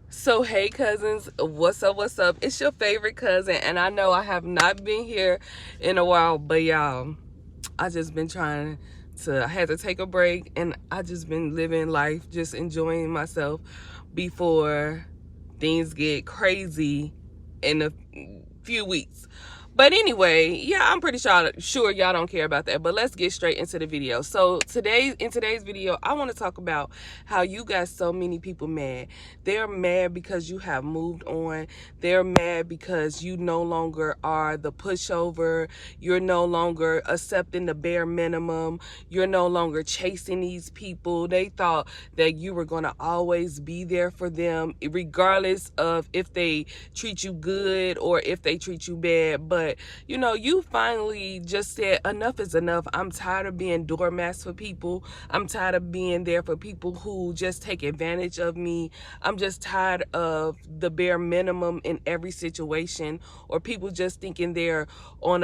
So hey cousins, what's up, what's up? It's your favorite cousin, and I know I have not been here in a while, but y'all, I just been trying I had to take a break, and I just been living life, just enjoying myself before things get crazy in a few weeks. But anyway, yeah, I'm pretty sure y'all don't care about that. But let's get straight into the video. So in today's video, I want to talk about how you got so many people mad. They're mad because you have moved on. They're mad because you no longer are the pushover. You're no longer accepting the bare minimum. You're no longer chasing these people. They thought that you were going to always be there for them, regardless of if they treat you good or if they treat you bad. But you finally just said enough is enough. I'm tired of being doormats for people. I'm tired of being there for people who just take advantage of me. I'm just tired of the bare minimum in every situation, or people just thinking they're on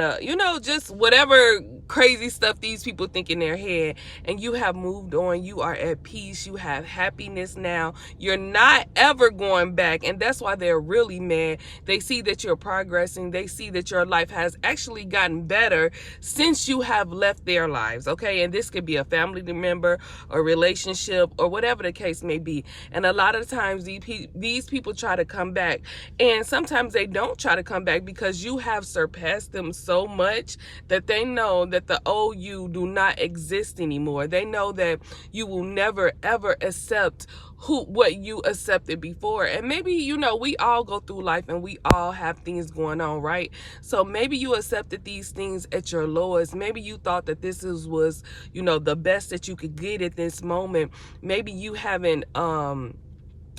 just whatever crazy stuff these people think in their head. And you have moved on. You are at peace. You have happiness now. You're not ever going back. And that's why they're really mad. They see that you're progressing. They see that your life has actually gotten better since you have left their lives. Okay. And this could be a family member, a relationship, or whatever the case may be. And a lot of times these people try to come back, and sometimes they don't try to come back because you have surpassed them so much that they know that the old you do not exist anymore. They know that you will never ever accept what you accepted before. And maybe we all go through life and we all have things going on, right? So maybe you accepted these things at your lowest. Maybe you thought that this was the best that you could get at this moment. Maybe you haven't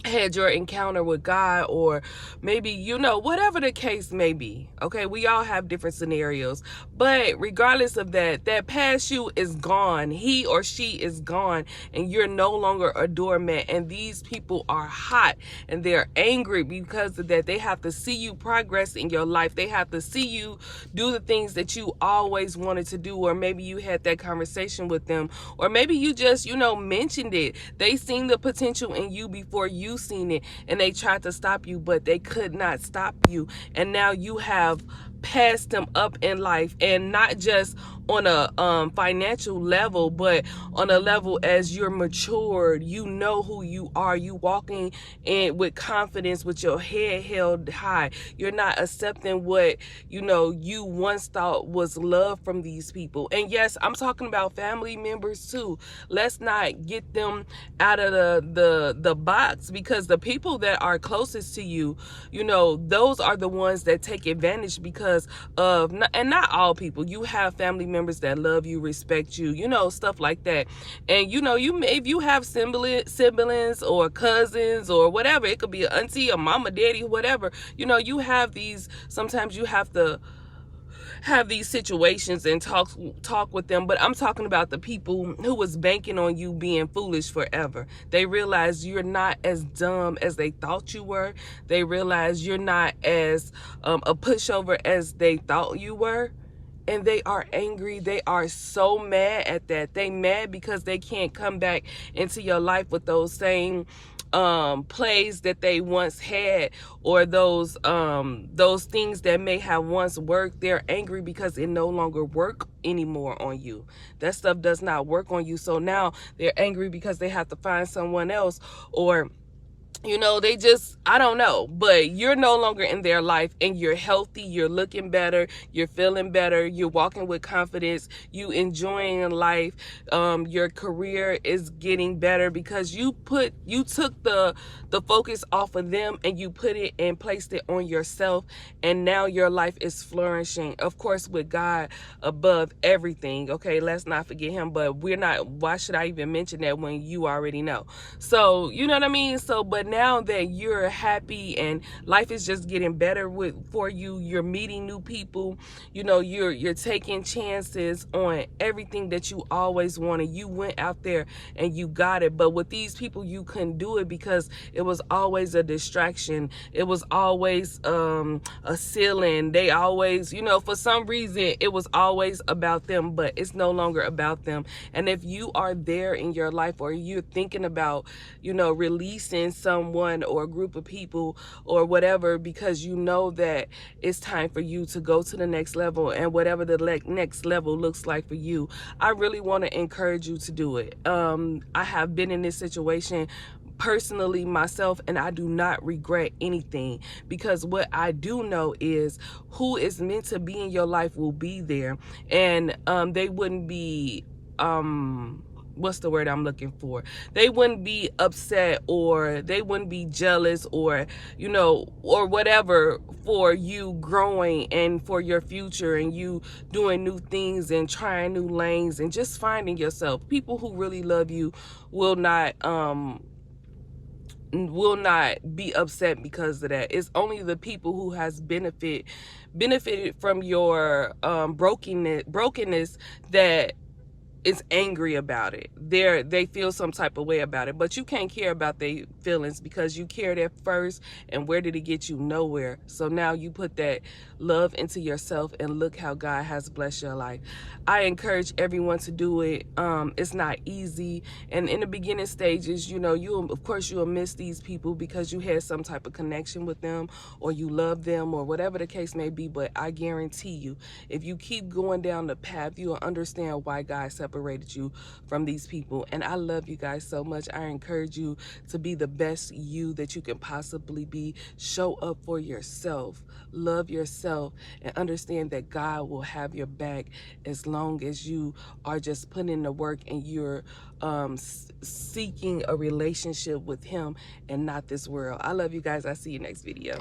had your encounter with God, or maybe whatever the case may be. Okay, we all have different scenarios, but regardless of that, that past you is gone. He or she is gone, and you're no longer a doormat. And these people are hot and they're angry because of that. They have to see you progress in your life. They have to see you do the things that you always wanted to do, or maybe you had that conversation with them, or maybe you just mentioned it. They seen the potential in you before you seen it, and they tried to stop you, but they could not stop you. And now you have passed them up in life, and not just on a financial level, but on a level as you're matured. You know who you are. You walking in with confidence, with your head held high. You're not accepting what you once thought was love from these people. And yes, I'm talking about family members too. Let's not get them out of the box, because the people that are closest to you, those are the ones that take advantage because of, and not all people. You have family members that love you, respect you, stuff like that. And if you have siblings or cousins or whatever, it could be an auntie, a mama, daddy, whatever. You have these. Sometimes you have to have these situations and talk with them. But I'm talking about the people who was banking on you being foolish forever. They realize you're not as dumb as they thought you were. They realize you're not as a pushover as they thought you were. And they are angry. They are so mad at that. They mad because they can't come back into your life with those same plays that they once had, or those things that may have once worked. They're angry because it no longer work anymore on you. That stuff does not work on you. So now they're angry because they have to find someone else, or they just, I don't know, but you're no longer in their life, and you're healthy, you're looking better, you're feeling better, you're walking with confidence, you enjoying life, your career is getting better because you took the focus off of them and you put it and placed it on yourself, and now your life is flourishing, of course, with God above everything. Okay, let's not forget him, but why should I even mention that when you already know? So you know what I mean? So but now that you're happy and life is just getting better for you, you're meeting new people, you're taking chances on everything that you always wanted. You went out there and you got it. But with these people, you couldn't do it because it was always a distraction. It was always a ceiling. They always, for some reason, it was always about them, but it's no longer about them. And if you are there in your life, or you're thinking about, releasing some someone or a group of people or whatever, because you know that it's time for you to go to the next level, and whatever the next level looks like for you, I really want to encourage you to do it. I have been in this situation personally myself, and I do not regret anything, because what I do know is who is meant to be in your life will be there, and they wouldn't be what's the word I'm looking for? They wouldn't be upset, or they wouldn't be jealous, or, you know, or whatever, for you growing and for your future and you doing new things and trying new lanes and just finding yourself. People who really love you will not be upset because of that. It's only the people who has benefited from your brokenness that is angry about it. They feel some type of way about it, but you can't care about their feelings because you cared at first, and where did it get you? Nowhere. So now you put that love into yourself, and look how God has blessed your life. I encourage everyone to do it. It's not easy, and in the beginning stages, you know, of course you'll miss these people because you had some type of connection with them, or you love them, or whatever the case may be. But I guarantee you, if you keep going down the path, you'll understand why God separated you from these people. And I love you guys so much. I encourage you to be the best you that you can possibly be. Show up for yourself, love yourself, and understand that God will have your back as long as you are just putting in the work and you're seeking a relationship with him and not this world. I love you guys. I'll see you next video.